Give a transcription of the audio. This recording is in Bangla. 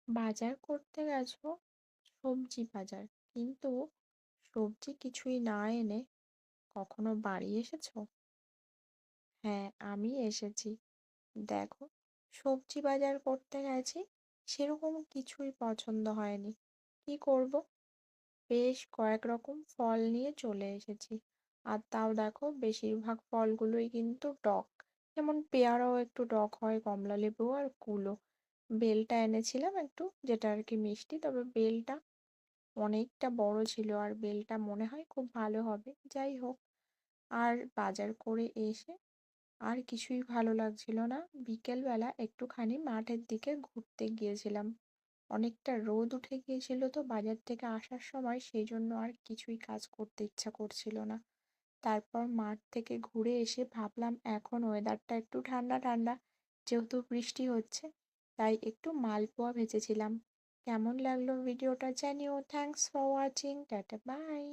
বাজার করতে গেছো, সবজি বাজার, কিন্তু সবজি কিছুই না এনে কখনো বাড়ি এসেছো? হ্যাঁ, আমি এসেছি। দেখো, সবজি বাজার করতে গেছি, সেরকম কিছুই পছন্দ হয়নি। কি করব? বেশ কয়েক রকম ফল নিয়ে চলে এসেছি। আর তাও দেখো, বেশিরভাগ ফলগুলোই কিন্তু টক। যেমন পেয়ারাও একটু টক হয়, কমলা লেবু আর কুলো। বেলটা এনেছিলাম একটু, যেটা আর কি মিষ্টি, তবে বেলটা অনেকটা বড় ছিল আর বেলটা মনে হয় খুব ভালো হবে। যাই হোক, আর বাজার করে এসে আর কিছুই ভালো লাগছিল না। বিকেলবেলা একটুখানি মাঠের দিকে ঘুরতে গিয়েছিলাম। অনেকটা রোদ উঠে গিয়েছিল তো বাজার থেকে আসার সময়, সেই জন্য আর কিছুই কাজ করতে ইচ্ছা করছিল না। তারপর মাঠ থেকে ঘুরে এসে ভাবলাম এখন ওয়েদারটা একটু ঠান্ডা ঠান্ডা, যেহেতু বৃষ্টি হচ্ছে, তাই একটু মালপোয়া ভেজেছিলাম। কেমন লাগলো ভিডিওটা জানিও। Thanks for watching, tata bye.